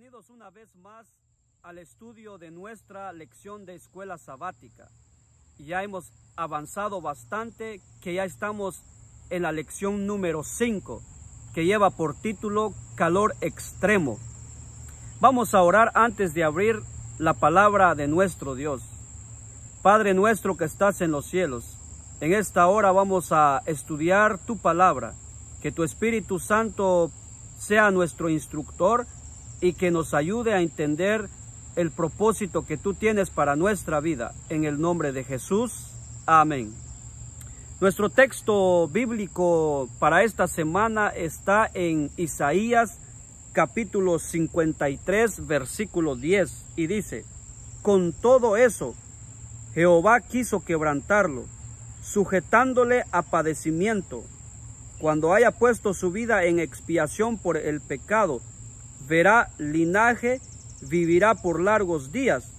Bienvenidos una vez más al estudio de nuestra lección de escuela sabática. Ya hemos avanzado bastante, que ya estamos en la lección número 5, que lleva por título Calor Extremo. Vamos a orar antes de abrir la palabra de nuestro Dios. Padre nuestro que estás en los cielos, en esta hora vamos a estudiar tu palabra, que tu Espíritu Santo sea nuestro instructor y que nos ayude a entender el propósito que tú tienes para nuestra vida. En el nombre de Jesús, amén. Nuestro texto bíblico para esta semana está en Isaías capítulo 53, versículo 10, y dice: con todo eso, Jehová quiso quebrantarlo, sujetándole a padecimiento. Cuando haya puesto su vida en expiación por el pecado, verá linaje, vivirá por largos días,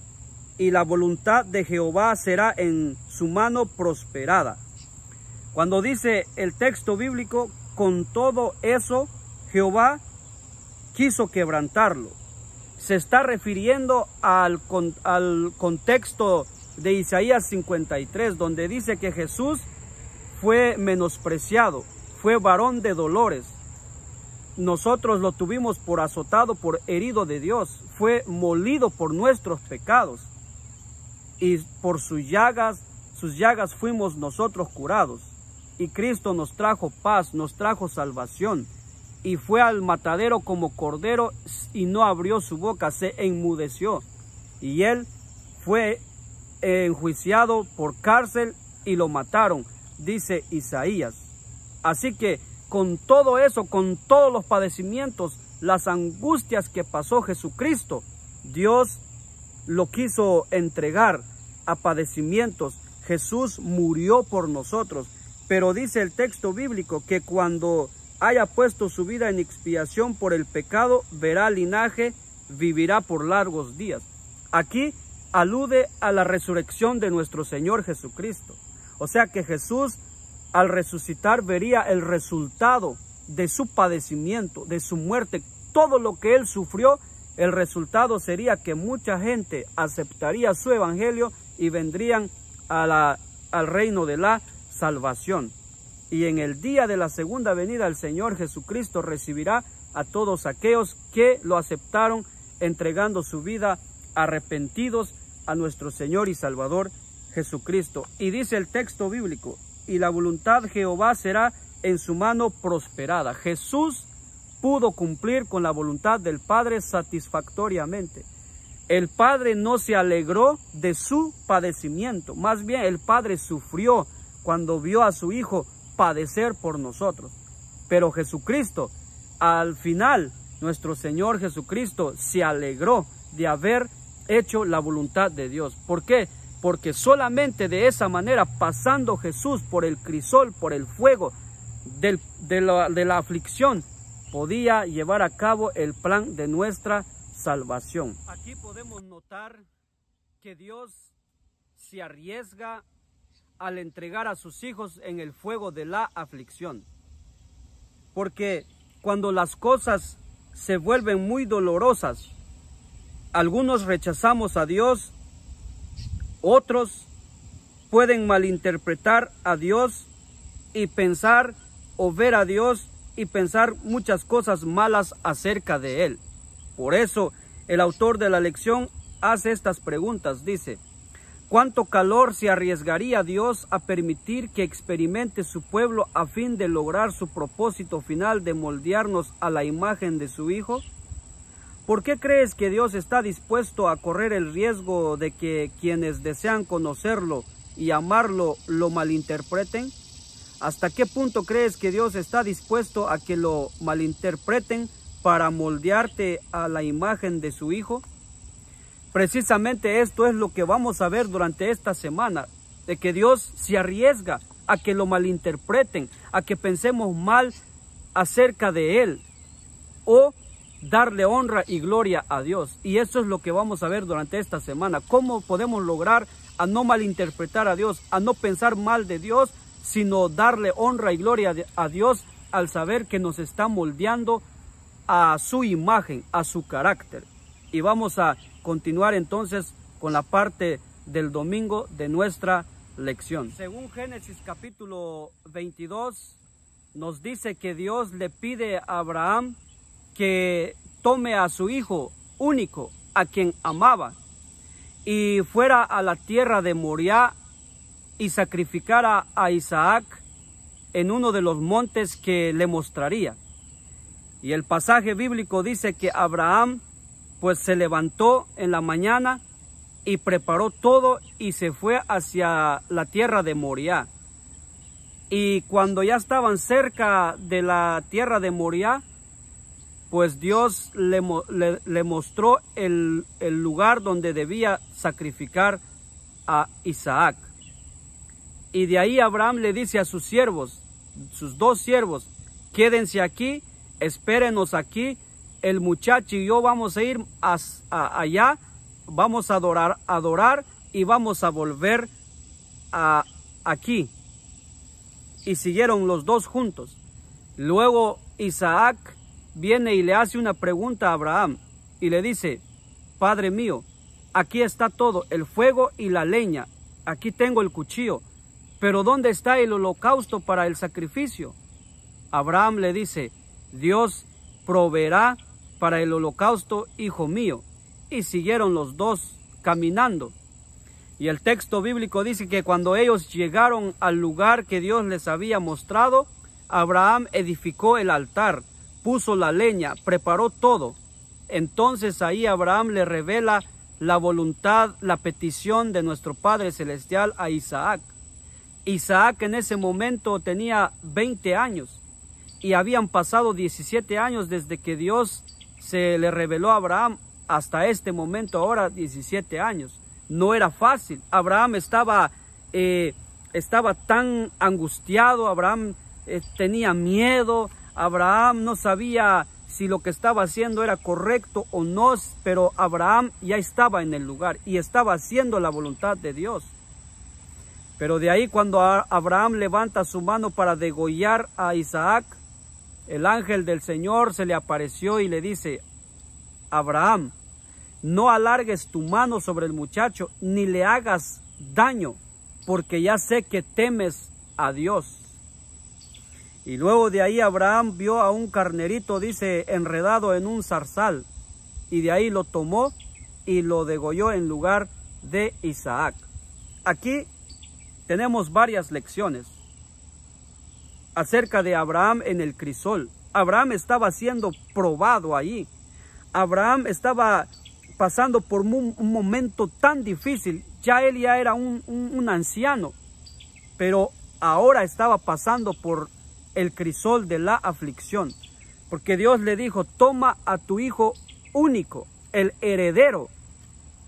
y la voluntad de Jehová será en su mano prosperada. Cuando dice el texto bíblico, con todo eso, Jehová quiso quebrantarlo, se está refiriendo al contexto de Isaías 53, donde dice que Jesús fue menospreciado, fue varón de dolores. Nosotros lo tuvimos por azotado, por herido de Dios. Fue molido por nuestros pecados. Y por sus llagas fuimos nosotros curados. Y Cristo nos trajo paz, nos trajo salvación. Y fue al matadero como cordero y no abrió su boca, se enmudeció. Y él fue enjuiciado por cárcel y lo mataron, dice Isaías. Así que con todo eso, con todos los padecimientos, las angustias que pasó Jesucristo, Dios lo quiso entregar a padecimientos. Jesús murió por nosotros, pero dice el texto bíblico que cuando haya puesto su vida en expiación por el pecado, verá linaje, vivirá por largos días. Aquí alude a la resurrección de nuestro Señor Jesucristo. O sea que Jesús, al resucitar, vería el resultado de su padecimiento, de su muerte. Todo lo que él sufrió, el resultado sería que mucha gente aceptaría su evangelio y vendrían al reino de la salvación. Y en el día de la segunda venida, el Señor Jesucristo recibirá a todos aquellos que lo aceptaron, entregando su vida arrepentidos a nuestro Señor y Salvador Jesucristo. Y dice el texto bíblico: y la voluntad de Jehová será en su mano prosperada. Jesús pudo cumplir con la voluntad del Padre satisfactoriamente. El Padre no se alegró de su padecimiento, más bien el Padre sufrió cuando vio a su Hijo padecer por nosotros. Pero Jesucristo, al final, nuestro Señor Jesucristo se alegró de haber hecho la voluntad de Dios. ¿Por qué? Porque solamente de esa manera, pasando Jesús por el crisol, por el fuego de la aflicción, podía llevar a cabo el plan de nuestra salvación. Aquí podemos notar que Dios se arriesga al entregar a sus hijos en el fuego de la aflicción. Porque cuando las cosas se vuelven muy dolorosas, algunos rechazamos a Dios. Otros pueden malinterpretar a Dios y pensar o ver a Dios y pensar muchas cosas malas acerca de Él. Por eso el autor de la lección hace estas preguntas. Dice: ¿cuánto calor se arriesgaría Dios a permitir que experimente su pueblo a fin de lograr su propósito final de moldearnos a la imagen de su Hijo? ¿Por qué crees que Dios está dispuesto a correr el riesgo de que quienes desean conocerlo y amarlo lo malinterpreten? ¿Hasta qué punto crees que Dios está dispuesto a que lo malinterpreten para moldearte a la imagen de su Hijo? Precisamente esto es lo que vamos a ver durante esta semana, de que Dios se arriesga a que lo malinterpreten, a que pensemos mal acerca de Él, o darle honra y gloria a Dios. Y eso es lo que vamos a ver durante esta semana. ¿Cómo podemos lograr a no malinterpretar a Dios, a no pensar mal de Dios, sino darle honra y gloria a Dios al saber que nos está moldeando a su imagen, a su carácter? Y vamos a continuar entonces con la parte del domingo de nuestra lección. Según Génesis capítulo 22, nos dice que Dios le pide a Abraham que tome a su hijo único, a quien amaba, y fuera a la tierra de Moriah y sacrificara a Isaac en uno de los montes que le mostraría. Y el pasaje bíblico dice que Abraham pues se levantó en la mañana y preparó todo y se fue hacia la tierra de Moriah. Y cuando ya estaban cerca de la tierra de Moriah, pues Dios le mostró el lugar donde debía sacrificar a Isaac. Y de ahí Abraham le dice a sus siervos, sus dos siervos: quédense aquí, espérenos aquí, el muchacho y yo vamos a ir allá, vamos a adorar y vamos a volver aquí. Y siguieron los dos juntos. Luego Isaac viene y le hace una pregunta a Abraham y le dice: Padre mío, aquí está todo, el fuego y la leña, aquí tengo el cuchillo, pero ¿dónde está el holocausto para el sacrificio? Abraham le dice: Dios proveerá para el holocausto, hijo mío. Y siguieron los dos caminando. Y el texto bíblico dice que cuando ellos llegaron al lugar que Dios les había mostrado, Abraham edificó el altar, puso la leña, preparó todo. Entonces ahí Abraham le revela la voluntad, la petición de nuestro Padre Celestial a Isaac. Isaac en ese momento tenía 20 años y habían pasado 17 años desde que Dios se le reveló a Abraham hasta este momento, ahora 17 años. No era fácil. Abraham estaba tan angustiado, Abraham tenía miedo, Abraham no sabía si lo que estaba haciendo era correcto o no, pero Abraham ya estaba en el lugar y estaba haciendo la voluntad de Dios. Pero de ahí cuando Abraham levanta su mano para degollar a Isaac, el ángel del Señor se le apareció y le dice: Abraham, no alargues tu mano sobre el muchacho, ni le hagas daño, porque ya sé que temes a Dios. Y luego de ahí Abraham vio a un carnerito, dice, enredado en un zarzal, y de ahí lo tomó y lo degolló en lugar de Isaac. Aquí tenemos varias lecciones acerca de Abraham en el crisol. Abraham estaba siendo probado ahí. Abraham estaba pasando por un momento tan difícil. Él ya era un anciano, pero ahora estaba pasando por el crisol de la aflicción, porque Dios le dijo: toma a tu hijo único, el heredero,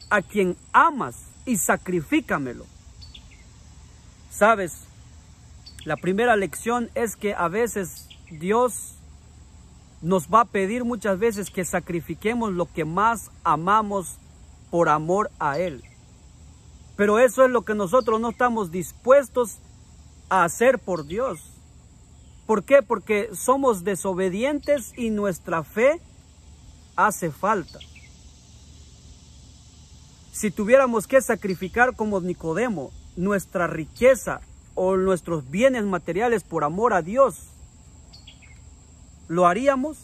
a quien amas, y sacrifícamelo. ¿Sabes? La primera lección es que a veces Dios nos va a pedir muchas veces que sacrifiquemos lo que más amamos por amor a Él. Pero eso es lo que nosotros no estamos dispuestos a hacer por Dios. ¿Por qué? Porque somos desobedientes y nuestra fe hace falta. Si tuviéramos que sacrificar como Nicodemo nuestra riqueza o nuestros bienes materiales por amor a Dios, ¿lo haríamos?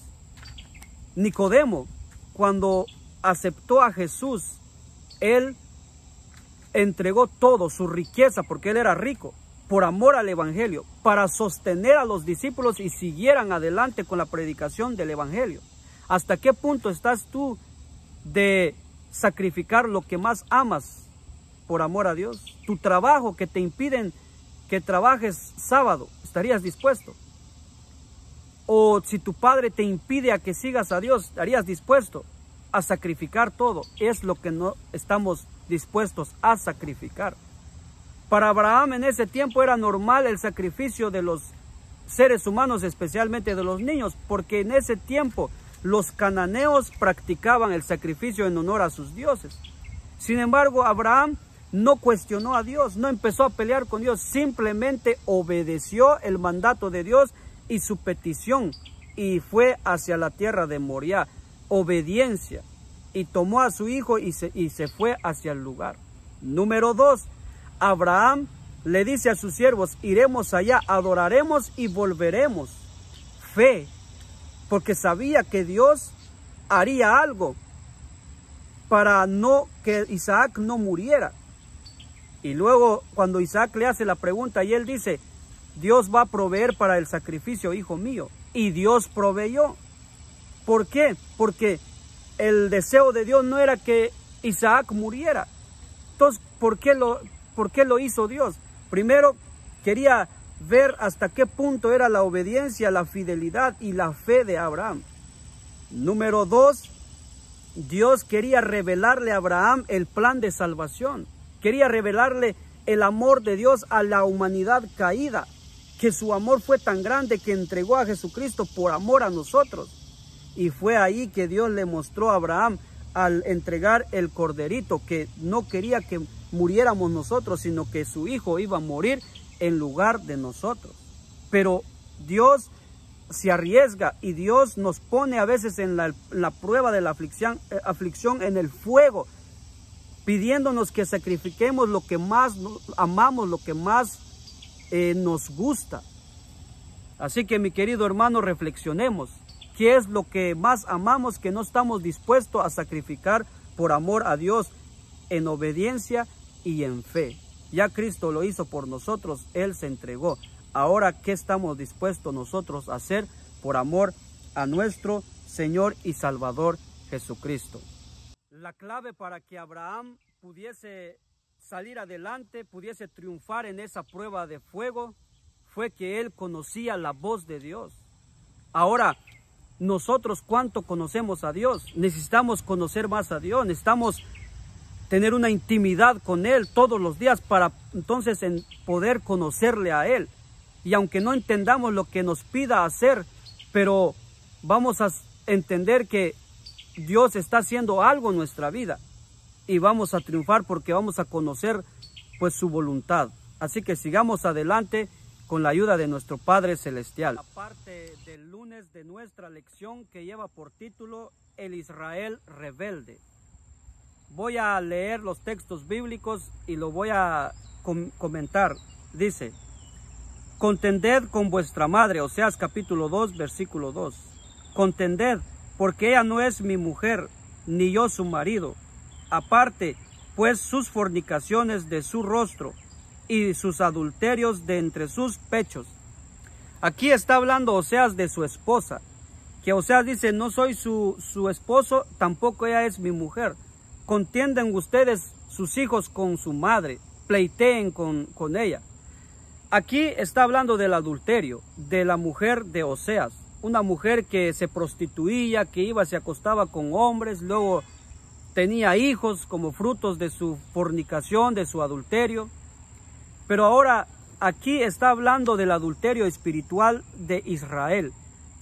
Nicodemo, cuando aceptó a Jesús, él entregó todo, su riqueza, porque él era rico, por amor al evangelio, para sostener a los discípulos y siguieran adelante con la predicación del evangelio. ¿Hasta qué punto estás tú de sacrificar lo que más amas por amor a Dios? Tu trabajo, que te impiden que trabajes sábado, ¿estarías dispuesto? O si tu padre te impide a que sigas a Dios, ¿estarías dispuesto a sacrificar todo? Es lo que no estamos dispuestos a sacrificar. Para Abraham en ese tiempo era normal el sacrificio de los seres humanos, especialmente de los niños, porque en ese tiempo los cananeos practicaban el sacrificio en honor a sus dioses. Sin embargo, Abraham no cuestionó a Dios, no empezó a pelear con Dios, simplemente obedeció el mandato de Dios y su petición y fue hacia la tierra de Moriah. Obediencia. y tomó a su hijo y se fue hacia el lugar. Número 2, Abraham le dice a sus siervos, iremos allá, adoraremos y volveremos. Fe, porque sabía que Dios haría algo para que Isaac no muriera. Y luego cuando Isaac le hace la pregunta y él dice, Dios va a proveer para el sacrificio, hijo mío. Y Dios proveyó. ¿Por qué? Porque el deseo de Dios no era que Isaac muriera. Entonces, ¿por qué lo hizo Dios? Primero, quería ver hasta qué punto era la obediencia, la fidelidad y la fe de Abraham. Número 2, Dios quería revelarle a Abraham el plan de salvación. Quería revelarle el amor de Dios a la humanidad caída, que su amor fue tan grande que entregó a Jesucristo por amor a nosotros. Y fue ahí que Dios le mostró a Abraham al entregar el corderito, que no quería que muriéramos nosotros, sino que su hijo iba a morir en lugar de nosotros. Pero Dios se arriesga y Dios nos pone a veces en la prueba de la aflicción en el fuego, pidiéndonos que sacrifiquemos lo que más amamos, lo que más nos gusta. Así que, mi querido hermano, reflexionemos. ¿Qué es lo que más amamos que no estamos dispuestos a sacrificar por amor a Dios en obediencia y en fe? Ya Cristo lo hizo por nosotros, Él se entregó. Ahora, ¿qué estamos dispuestos nosotros a hacer por amor a nuestro Señor y Salvador Jesucristo? La clave para que Abraham pudiese salir adelante, pudiese triunfar en esa prueba de fuego, fue que él conocía la voz de Dios. Ahora, nosotros, ¿cuánto conocemos a Dios? Necesitamos conocer más a Dios, necesitamos tener una intimidad con Él todos los días para entonces poder conocerle a Él. Y aunque no entendamos lo que nos pida hacer, pero vamos a entender que Dios está haciendo algo en nuestra vida y vamos a triunfar porque vamos a conocer pues su voluntad. Así que sigamos adelante con la ayuda de nuestro Padre Celestial. La parte del lunes de nuestra lección que lleva por título El Israel rebelde. Voy a leer los textos bíblicos y lo voy a comentar. Dice, contended con vuestra madre, Oseas capítulo 2, versículo 2. Contended, porque ella no es mi mujer, ni yo su marido. Aparte, pues sus fornicaciones de su rostro y sus adulterios de entre sus pechos. Aquí está hablando Oseas de su esposa, que Oseas dice, no soy su esposo, tampoco ella es mi mujer. Contienden ustedes sus hijos con su madre, pleiteen con ella. Aquí está hablando del adulterio, de la mujer de Oseas, una mujer que se prostituía, que iba, se acostaba con hombres, luego tenía hijos como frutos de su fornicación, de su adulterio. Pero ahora aquí está hablando del adulterio espiritual de Israel,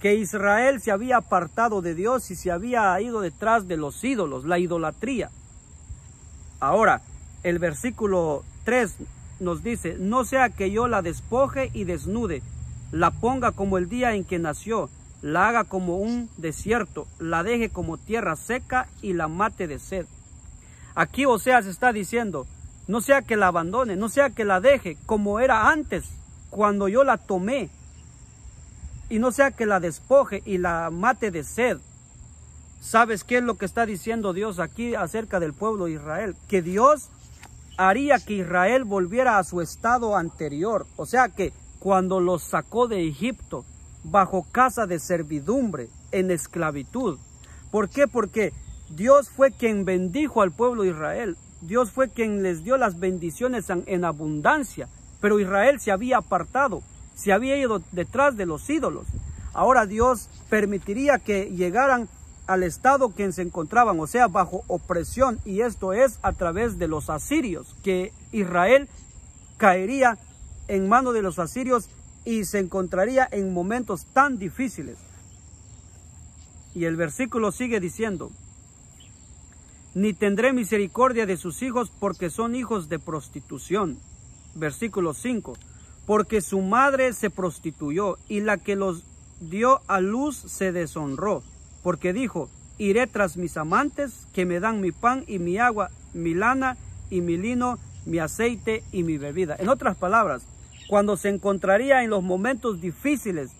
que Israel se había apartado de Dios y se había ido detrás de los ídolos, la idolatría. Ahora, el versículo 3 nos dice, no sea que yo la despoje y desnude, la ponga como el día en que nació, la haga como un desierto, la deje como tierra seca y la mate de sed. Aquí Oseas está diciendo, no sea que la abandone, no sea que la deje como era antes, cuando yo la tomé, y no sea que la despoje y la mate de sed. ¿Sabes qué es lo que está diciendo Dios aquí acerca del pueblo de Israel? Que Dios haría que Israel volviera a su estado anterior. O sea que cuando los sacó de Egipto, bajo casa de servidumbre, en esclavitud. ¿Por qué? Porque Dios fue quien bendijo al pueblo de Israel. Dios fue quien les dio las bendiciones en abundancia. Pero Israel se había apartado, se había ido detrás de los ídolos. Ahora Dios permitiría que llegaran al estado que se encontraban, o sea, bajo opresión, y esto es a través de los asirios, que Israel caería en manos de los asirios y se encontraría en momentos tan difíciles. Y el versículo sigue diciendo, ni tendré misericordia de sus hijos porque son hijos de prostitución. Versículo 5, porque su madre se prostituyó y la que los dio a luz se deshonró. Porque dijo, iré tras mis amantes, que me dan mi pan y mi agua, mi lana y mi lino, mi aceite y mi bebida. En otras palabras, cuando se encontraría en los momentos difíciles,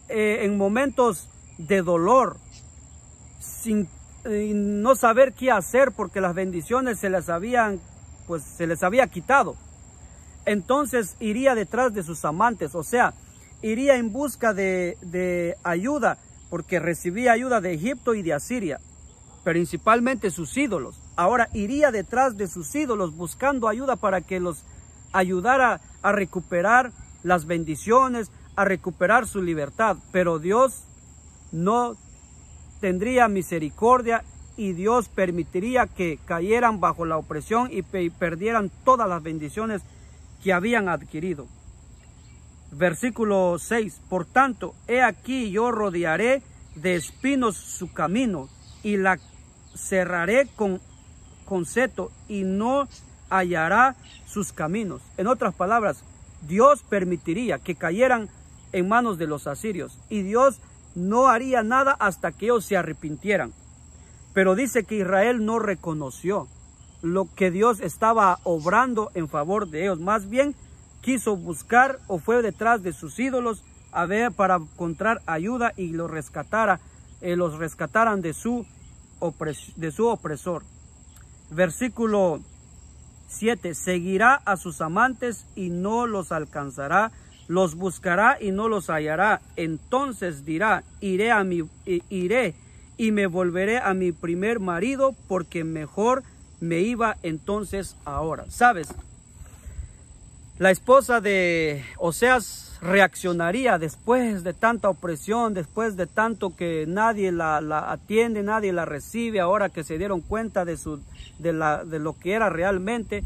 en momentos de dolor, sin no saber qué hacer porque las bendiciones se les había quitado, entonces iría detrás de sus amantes, o sea, iría en busca de ayuda, porque recibía ayuda de Egipto y de Asiria, principalmente sus ídolos. Ahora iría detrás de sus ídolos buscando ayuda para que los ayudara a recuperar las bendiciones, a recuperar su libertad. Pero Dios no tendría misericordia y Dios permitiría que cayeran bajo la opresión y perdieran todas las bendiciones que habían adquirido. Versículo 6. Por tanto, he aquí yo rodearé de espinos su camino y la cerraré con seto y no hallará sus caminos. En otras palabras, Dios permitiría que cayeran en manos de los asirios y Dios no haría nada hasta que ellos se arrepintieran. Pero dice que Israel no reconoció lo que Dios estaba obrando en favor de ellos. Más bien quiso buscar o fue detrás de sus ídolos a ver para encontrar ayuda y los rescataran de su opresor. Versículo 7. Seguirá a sus amantes y no los alcanzará, los buscará y no los hallará. Entonces dirá, iré y me volveré a mi primer marido, porque mejor me iba entonces ahora. ¿Sabes? La esposa de Oseas reaccionaría después de tanta opresión, después de tanto que nadie la atiende, nadie la recibe, ahora que se dieron cuenta de lo que era realmente.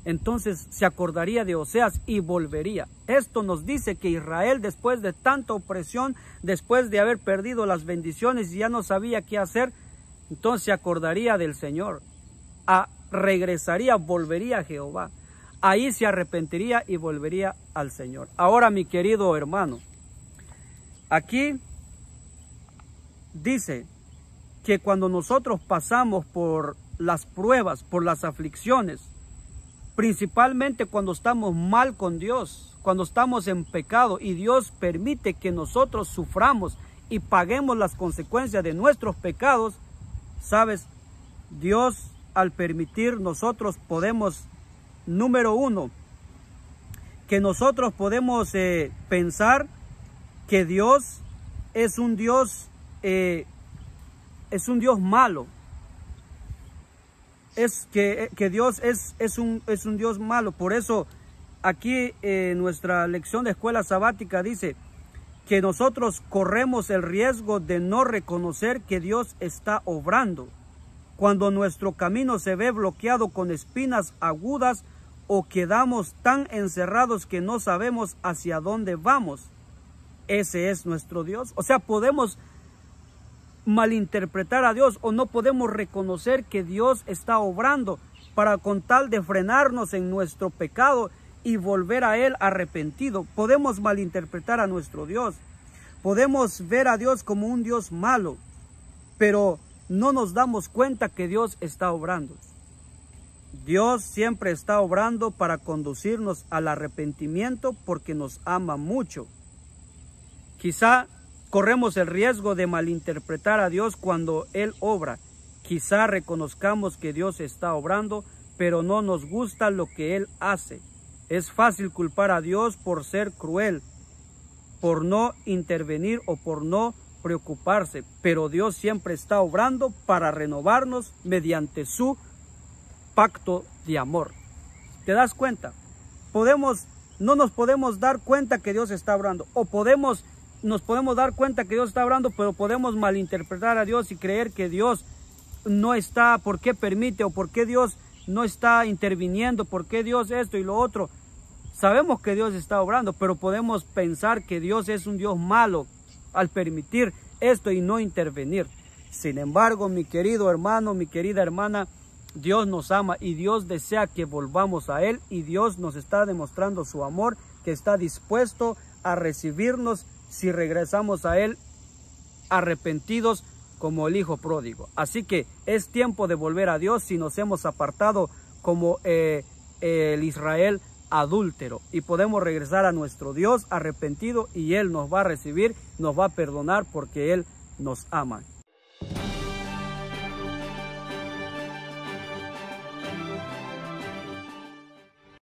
Entonces se acordaría de Oseas y volvería. Esto nos dice que Israel, después de tanta opresión, después de haber perdido las bendiciones y ya no sabía qué hacer, entonces se acordaría del Señor, regresaría, volvería a Jehová. Ahí se arrepentiría y volvería al Señor. Ahora, mi querido hermano, aquí dice que cuando nosotros pasamos por las pruebas, por las aflicciones, principalmente cuando estamos mal con Dios, cuando estamos en pecado y Dios permite que nosotros suframos y paguemos las consecuencias de nuestros pecados, ¿sabes? Dios, al permitir, nosotros podemos, número uno, que nosotros podemos pensar que Dios es un Dios malo. Que Dios es un Dios malo. Por eso aquí nuestra lección de escuela sabática dice que nosotros corremos el riesgo de no reconocer que Dios está obrando cuando nuestro camino se ve bloqueado con espinas agudas o quedamos tan encerrados que no sabemos hacia dónde vamos. Ese es nuestro Dios. O sea, podemos malinterpretar a Dios o no podemos reconocer que Dios está obrando para con tal de frenarnos en nuestro pecado y volver a Él arrepentido. Podemos malinterpretar a nuestro Dios. Podemos ver a Dios como un Dios malo, pero no nos damos cuenta que Dios está obrando. Dios siempre está obrando para conducirnos al arrepentimiento porque nos ama mucho. Quizá corremos el riesgo de malinterpretar a Dios cuando Él obra. Quizá reconozcamos que Dios está obrando, pero no nos gusta lo que Él hace. Es fácil culpar a Dios por ser cruel, por no intervenir o por no preocuparse, pero Dios siempre está obrando para renovarnos mediante su pacto de amor. ¿Te das cuenta? No nos podemos dar cuenta que Dios está obrando, o nos podemos dar cuenta que Dios está obrando, pero podemos malinterpretar a Dios y creer que Dios no está, ¿por qué permite? O ¿por qué Dios no está interviniendo? ¿Por qué Dios esto y lo otro? Sabemos que Dios está obrando, pero podemos pensar que Dios es un Dios malo al permitir esto y no intervenir. Sin embargo, mi querido hermano, mi querida hermana, Dios nos ama y Dios desea que volvamos a Él, y Dios nos está demostrando su amor, que está dispuesto a recibirnos si regresamos a Él arrepentidos como el hijo pródigo. Así que es tiempo de volver a Dios si nos hemos apartado como el Israel adúltero, y podemos regresar a nuestro Dios arrepentido, y Él nos va a recibir, nos va a perdonar porque Él nos ama.